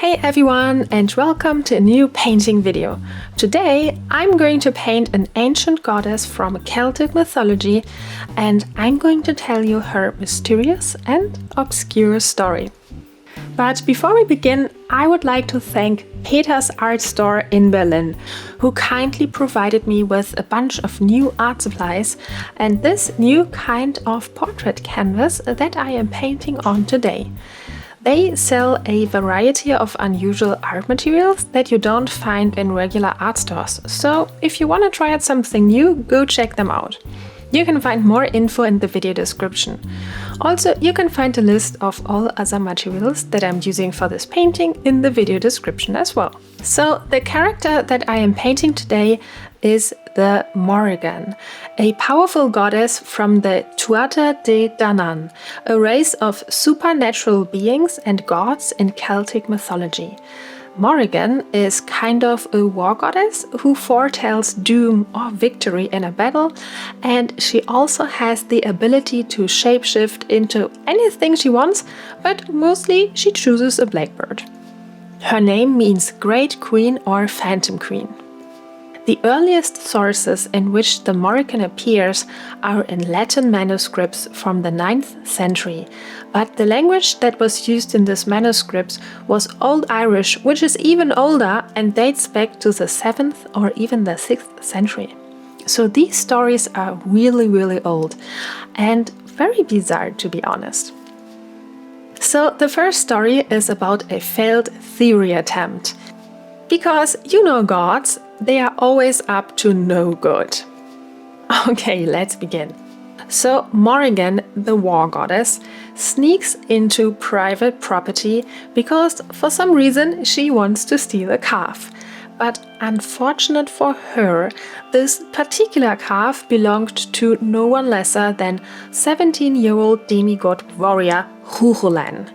Hey everyone, and welcome to a new painting video. Today I'm going to paint an ancient goddess from Celtic mythology, and I'm going to tell you her mysterious and obscure story. But before we begin, I would like to thank Peter's art store in Berlin, who kindly provided me with a bunch of new art supplies and this new kind of portrait canvas that I am painting on today. They sell a variety of unusual art materials that you don't find in regular art stores, so if you want to try out something new, go check them out. You can find more info in the video description. Also, you can find a list of all other materials that I'm using for this painting in the video description as well. So, the character that I am painting today is the Morrigan, a powerful goddess from the Tuatha de Danann, a race of supernatural beings and gods in Celtic mythology. Morrigan is kind of a war goddess who foretells doom or victory in a battle, and she also has the ability to shapeshift into anything she wants, but mostly she chooses a blackbird. Her name means Great Queen or Phantom Queen. The earliest sources in which the Morrigan appears are in Latin manuscripts from the 9th century, but the language that was used in these manuscripts was Old Irish, which is even older and dates back to the 7th or even the 6th century. So these stories are really old and very bizarre, to be honest. So the first story is about a failed theory attempt. Because you know gods, they are always up to no good. Okay, let's begin. So Morrigan, the war goddess, sneaks into private property because for some reason she wants to steal a calf. But unfortunate for her, this particular calf belonged to no one lesser than 17-year-old demigod warrior Morrigan.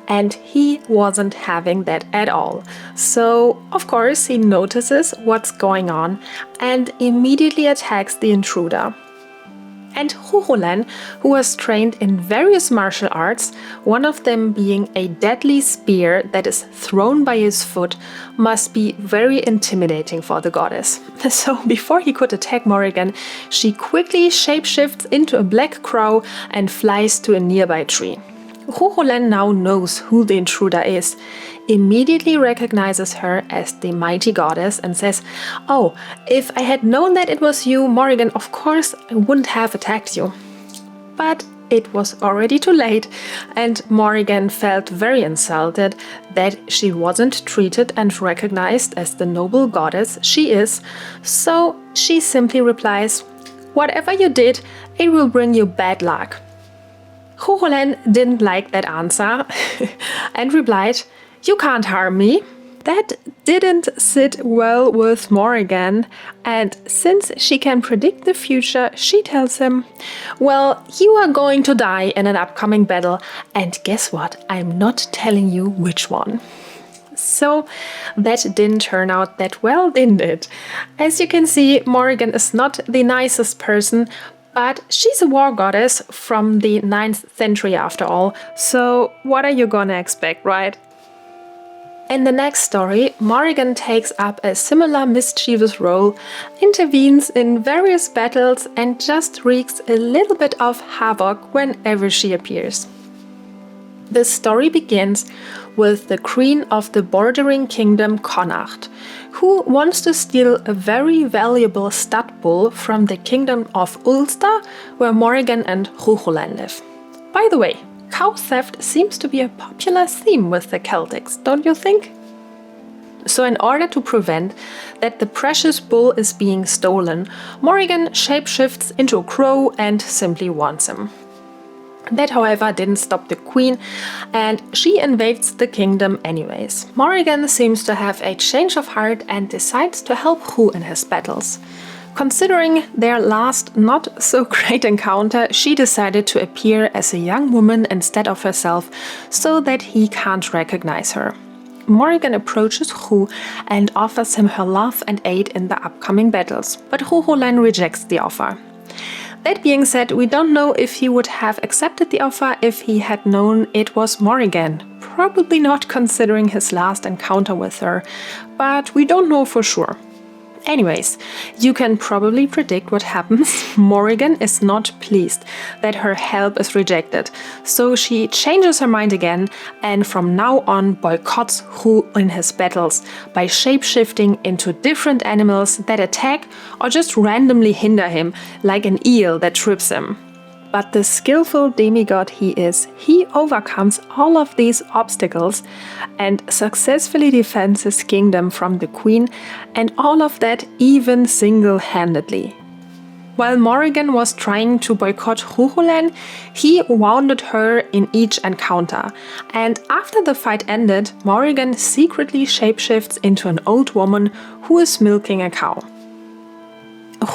And he wasn't having that at all. So, of course, he notices what's going on and immediately attacks the intruder. And Morrigan, who was trained in various martial arts, one of them being a deadly spear that is thrown by his foot, must be very intimidating for the goddess. So before he could attack Morrigan, she quickly shapeshifts into a black crow and flies to a nearby tree. Morrigan now knows who the intruder is, immediately recognizes her as the mighty goddess and says, "Oh, if I had known that it was you, Morrigan, of course I wouldn't have attacked you." But it was already too late, and Morrigan felt very insulted that she wasn't treated and recognized as the noble goddess she is, so she simply replies, "Whatever you did, it will bring you bad luck." Morrigan didn't like that answer and replied, "You can't harm me." That didn't sit well with Morrigan, and since she can predict the future, she tells him, "Well, you are going to die in an upcoming battle, and guess what? I'm not telling you which one." So that didn't turn out that well, didn't it? As you can see, Morrigan is not the nicest person, but she's a war goddess from the 9th century after all, so what are you gonna expect, right? In the next story, Morrigan takes up a similar mischievous role, intervenes in various battles and just wreaks a little bit of havoc whenever she appears. The story begins with the queen of the bordering kingdom Connacht, who wants to steal a very valuable stud bull from the kingdom of Ulster, where Morrigan and Morrigan live. By the way, cow theft seems to be a popular theme with the Celtics, don't you think? So in order to prevent that the precious bull is being stolen, Morrigan shapeshifts into a crow and simply warns him. That, however, didn't stop the queen, and she invades the kingdom anyways. Morrigan seems to have a change of heart and decides to help Hugh in his battles. Considering their last not-so-great encounter, she decided to appear as a young woman instead of herself, so that he can't recognize her. Morrigan approaches Hugh and offers him her love and aid in the upcoming battles, but Morrigan rejects the offer. That being said, we don't know if he would have accepted the offer if he had known it was Morrigan. Probably not, considering his last encounter with her, but we don't know for sure. Anyways, you can probably predict what happens. Morrigan is not pleased that her help is rejected, so she changes her mind again and from now on boycotts Hugh in his battles by shapeshifting into different animals that attack or just randomly hinder him, like an eel that trips him. But the skillful demigod he is, he overcomes all of these obstacles and successfully defends his kingdom from the queen, and all of that even single-handedly. While Morrigan was trying to boycott Huhulan, he wounded her in each encounter, and after the fight ended, Morrigan secretly shapeshifts into an old woman who is milking a cow.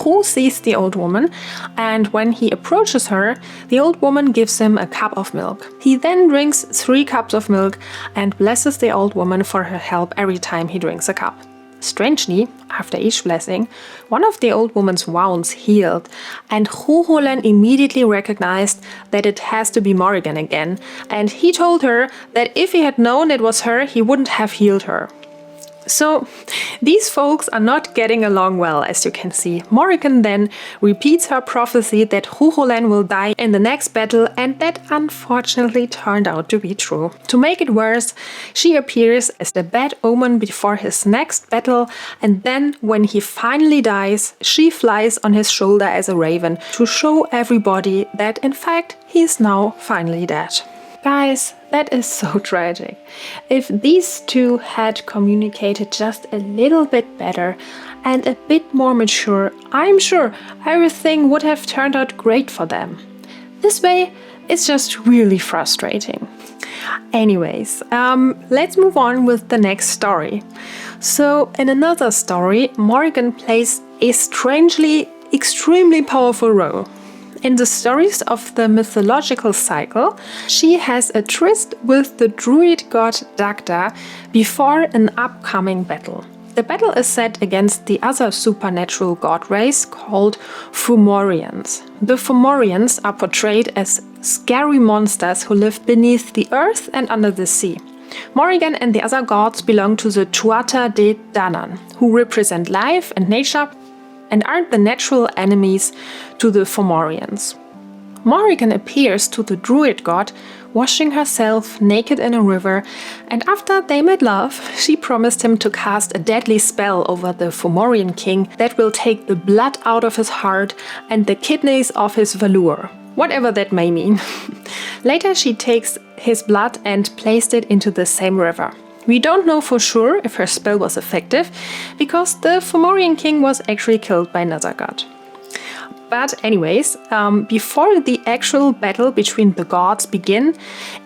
Hugh sees the old woman, and when he approaches her, the old woman gives him a cup of milk. He then drinks 3 cups of milk and blesses the old woman for her help every time he drinks a cup. Strangely, after each blessing, one of the old woman's wounds healed, and Huhulan immediately recognized that it has to be Morrigan again, and he told her that if he had known it was her, he wouldn't have healed her. So, these folks are not getting along well, as you can see. Morrigan then repeats her prophecy that Huhulan will die in the next battle, and that unfortunately turned out to be true. To make it worse, she appears as the bad omen before his next battle, and then when he finally dies, she flies on his shoulder as a raven to show everybody that in fact he is now finally dead. Guys, that is so tragic. If these two had communicated just a little bit better and a bit more mature, I'm sure everything would have turned out great for them. This way, it's just really frustrating. Anyways, let's move on with the next story. So, in another story, Morrigan plays a strangely, extremely powerful role. In the stories of the mythological cycle, she has a tryst with the druid god Dagda before an upcoming battle. The battle is set against the other supernatural god race called Fomorians. The Fomorians are portrayed as scary monsters who live beneath the earth and under the sea. Morrigan and the other gods belong to the Tuatha De Danann, who represent life and nature and aren't the natural enemies to the Fomorians. Morrigan appears to the druid god, washing herself naked in a river, and after they made love, she promised him to cast a deadly spell over the Fomorian king that will take the blood out of his heart and the kidneys of his velour, whatever that may mean. Later she takes his blood and placed it into the same river. We don't know for sure if her spell was effective, because the Fomorian king was actually killed by another god. But anyways, before the actual battle between the gods began,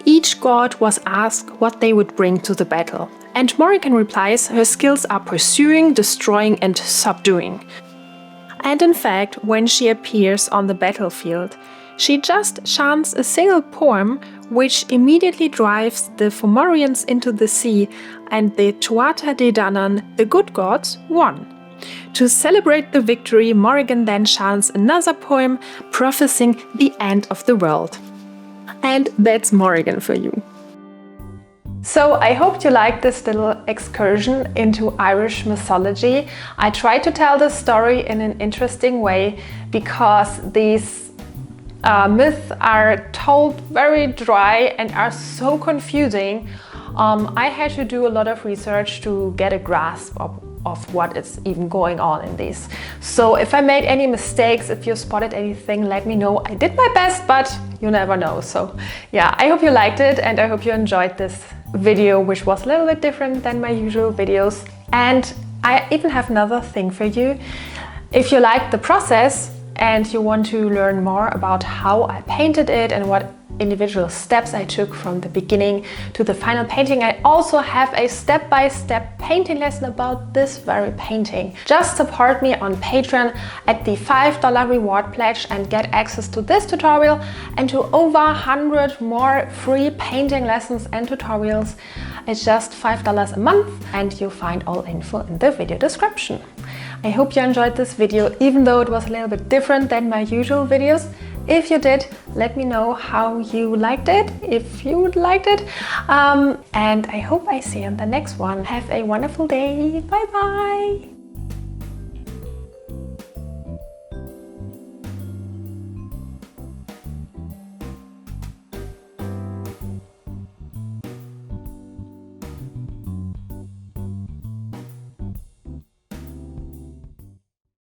each god was asked what they would bring to the battle. And Morrigan replies her skills are pursuing, destroying and subduing. And in fact, when she appears on the battlefield, she just chants a single poem which immediately drives the Fomorians into the sea, and the Tuatha De Danann, the good gods, won. To celebrate the victory, Morrigan then chants another poem prophesying the end of the world. And that's Morrigan for you. So I hope you liked this little excursion into Irish mythology. I tried to tell the story in an interesting way because these myths are told very dry and are so confusing. I had to do a lot of research to get a grasp of what is even going on in these. So if I made any mistakes, if you spotted anything, let me know. I did my best, but you never know. So yeah, I hope you liked it and I hope you enjoyed this video, which was a little bit different than my usual videos. And I even have another thing for you. If you liked the process and you want to learn more about how I painted it and what individual steps I took from the beginning to the final painting, I also have a step-by-step painting lesson about this very painting. Just support me on Patreon at the $5 reward pledge and get access to this tutorial and to over 100 more free painting lessons and tutorials. It's just $5 a month and you'll find all info in the video description. I hope you enjoyed this video, even though it was a little bit different than my usual videos. If you did, let me know how you liked it, if you liked it. And I hope I see you in the next one. Have a wonderful day. Bye bye.